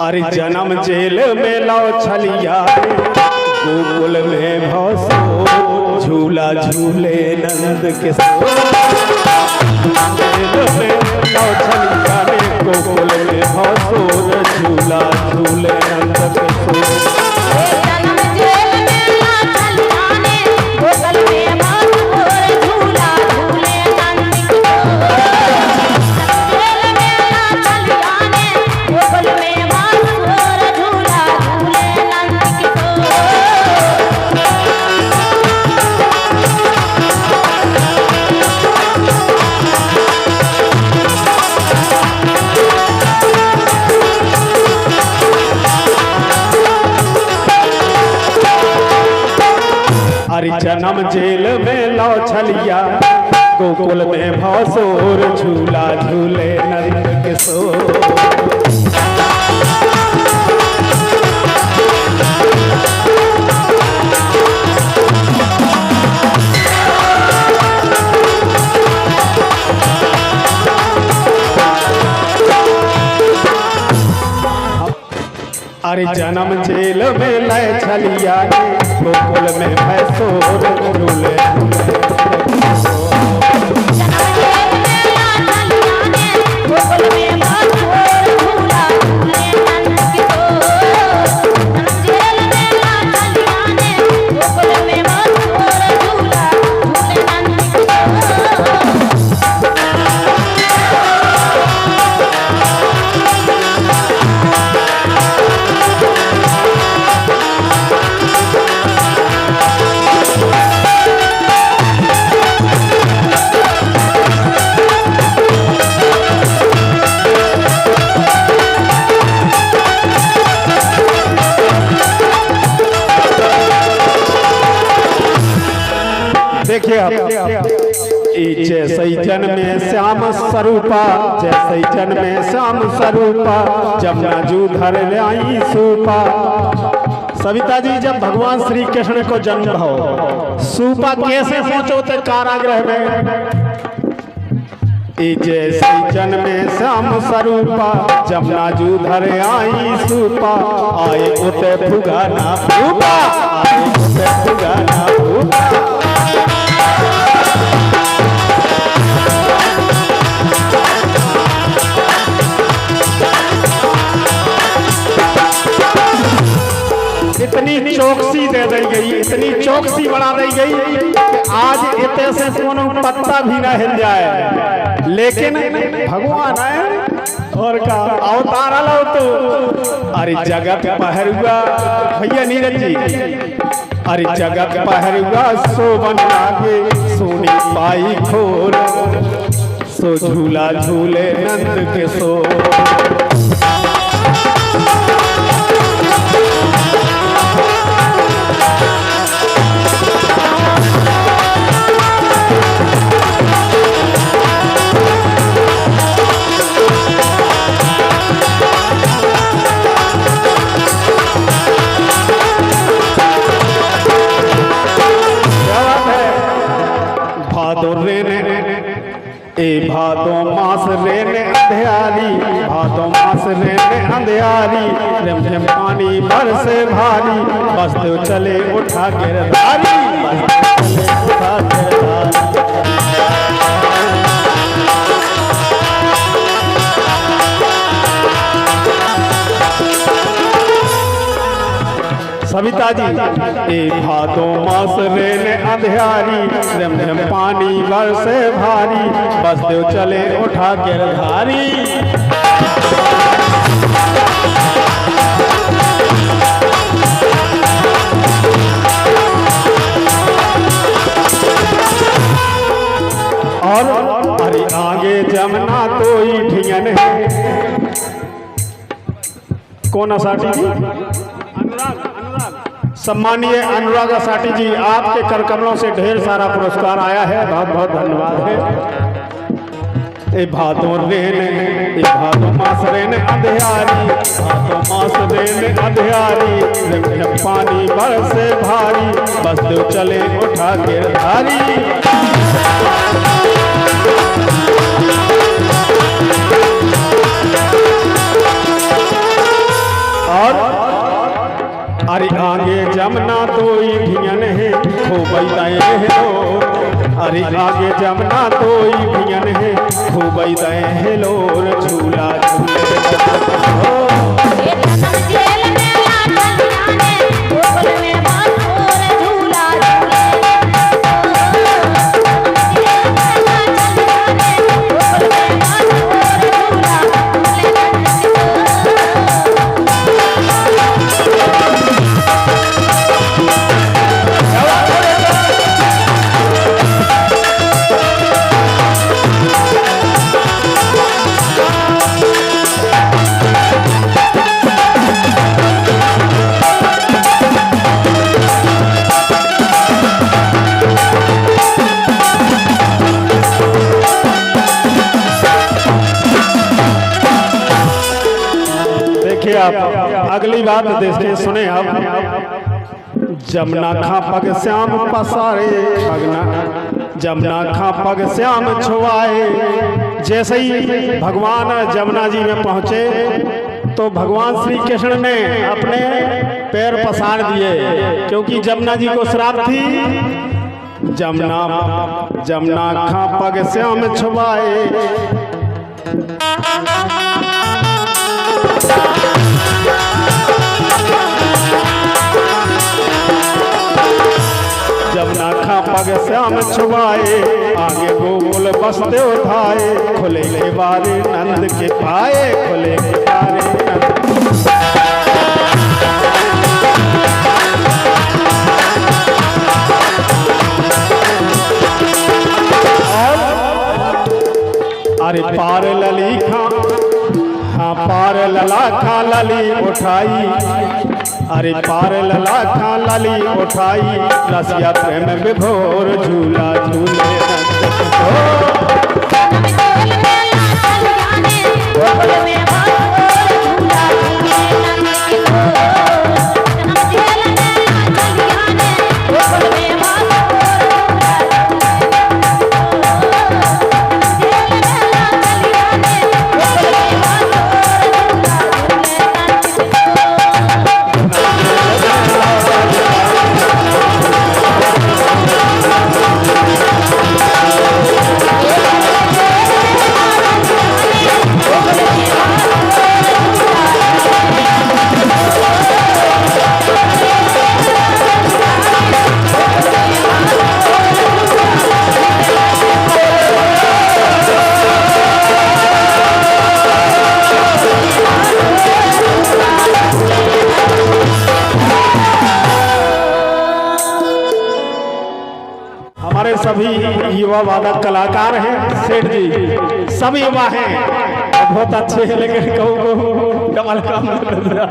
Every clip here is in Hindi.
अरे जन्म जेल में लाओ छलिया गोकुल में भौसो झूला झूले नंद के लाओ छलिया गोकुल में भौसो झूला झूले नंद के जन्म जेल में लाओ छलिया गोकुल में भौसोर झूला झूले नंद किशोर। अरे जन्म जेल में लाए छलिया गोकुल में भैंसोर झूले जैसे जन्मे श्याम स्वरूपा जैसे जन्मे श्याम स्वरूपा जमुना जूधर लाई सूपा। सविता जी जब भगवान श्री कृष्ण को जन्म हो सूपा कैसे पहुंचो थे कारागृह में। जैसे जन्मे श्याम स्वरूपा जमुना जूधर आई सूपा आए उते फुगाना फूपा आए उते फुगाना फूपा। इतनी चौकसी दे दी गई इतनी चौकसी बढ़ा दी गई कि आज इतने से कोनो पत्ता भी ना हिल जाए। लेकिन भगवान है और का अवतार लो तो अरे जगत पहरुआ भैया नीरज जी अरे जगत पहरुआ सोबन लागे सोनी पाई खोर सो झूला झूले नंद के सो। भादो मास रेने अंधियारी भादो मास रेने अंधियारी रिम झिम पानी बरसे भारी बस तो चले उठा गिरधारी बस चले उठा गिरधारी। सविता जी भादो मास रेने अंधियारी रिम झिम पानी बरसे भारी बस देव चले उठा गिरधारी। और अरे आगे जमुना तो ढियन है कौन साटी सम्मानीय अनुराग साटी जी आपके करकमलों से ढेर सारा पुरस्कार आया है बहुत बहुत धन्यवाद है। भादो रेन भादो मास रेन अंधियारी भादो मास रेन अंधियारी पानी बरसे भारी बस दो चले उठा गिरधारी। अरे आगे जमुना दोई भियन है खूब हेलो, अरे आगे जमुना दोई भियन है खूब हेलो, झूला झूले आप अगली बात देखिए, सुने आप। जमुना खा पग श्याम पसारे भगना, जमुना खा पग श्याम छुआए। जैसे ही भगवान जमुना जी में पहुंचे तो भगवान श्री कृष्ण ने अपने पैर पसार दिए, क्योंकि जमुना जी को श्राप थी। जमुना खा पग श्याम छुआए, जमुना खा पग श्याम छुआए, आगे गोकुल बसते उठाए, खुले के बारे नंद के पाए, खुले के बारे नंद। अरे पार लली खा, हाँ पार लला खा लली उठाई, अरे पार लला खा लली उठाई, रसिया प्रेम विभोर झूला झूले सभी युवा वादक कलाकार हैं सेठ जी, सब युवा हैं, बहुत अच्छे हैं, लेकिन कहूँ कमाल काम कर रहा।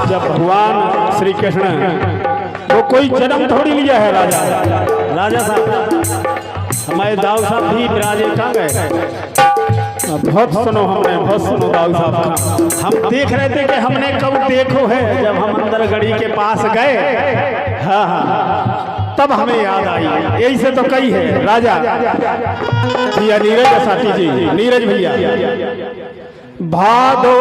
जब भगवान श्री कृष्ण वो कोई जन्म थोड़ी लिया है राजा साहब, हमारे दाऊ साहब भी विराजे कहाँ गए? बहुत सुनो हमने, बहुत सुनो दाऊ साहब का। हम देख रहे थे कि हमने कब देखो है, जब हम अंदर गढ़ी के पास गए, हाँ तब हमें याद आई। यही से तो कही है राजा भैया नीरज साथी जी, नीरज भैया भादो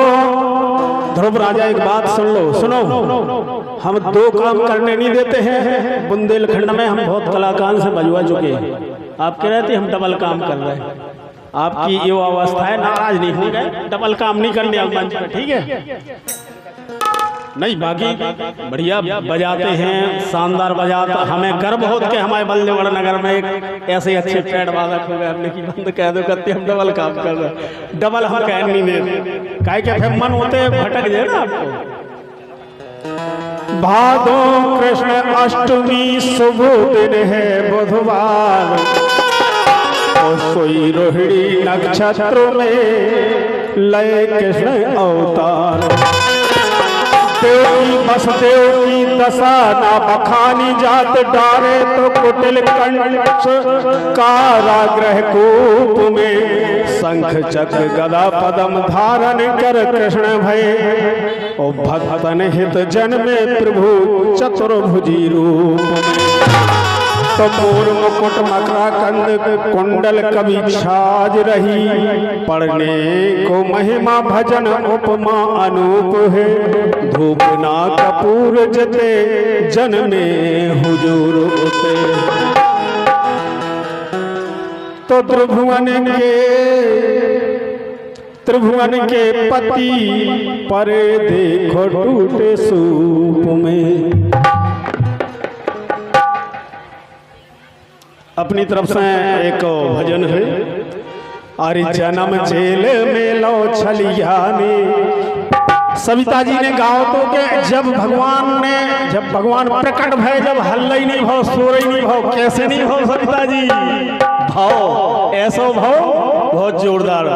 ध्रुव राजा एक बात सुन लो, सुनो, हम दो काम करने नहीं देते हैं। बुंदेलखंड में हम बहुत कलाकार से बजवा चुके हैं, आप कह रहे थे हम डबल काम कर रहे हैं। आपकी ये अवस्था है, नाराज नहीं हो गए, डबल काम नहीं करने आप मंच पर, ठीक है? नहीं बाकी बढ़िया बजाते हैं, शानदार बजाते। हमें गर्व हो कि हमारे बल्देवड़ नगर में एक ऐसे अच्छे पैड वादक हो गए। हमने की बंद कह दो कहते हम डबल काम कर रहे, डबल हम कह नहीं दे, काहे के फिर मन होते भटक जाए ना आपको। भादो कृष्ण अष्टमी शुभ दिन है बुधवार, सोई रोहिणी नक्षत्र में लय कृष्ण अवतार। देवी बसदेव की दशा ना बखानी जात डारे, तो कुटिल कंठ कारागृह कूप में शंख चक्र गदा पदम धारण कर कृष्ण भय ओ भक्तन हित जन में प्रभु चतुर्भुजी रूप में। तो मोर मुकुट मकराकंद कुंडल कवि छाज रही पढ़ने को महिमा भजन उपमा अनूप है। धूप ना कपूर जते जन में हुजूर उते। तो त्रिभुवन के पति पर देखो टूटे सूप में। अपनी तरफ से एक भजन है। अरे जन्म जेल में लो छलिया ने सविता जी ने गाओ तो के जब भगवान प्रकट भय जब हल्ला ही नहीं भाव सोर ही नहीं भाव कैसे नहीं भाव सविता जी भाव ऐसा भाव बहुत जोरदार।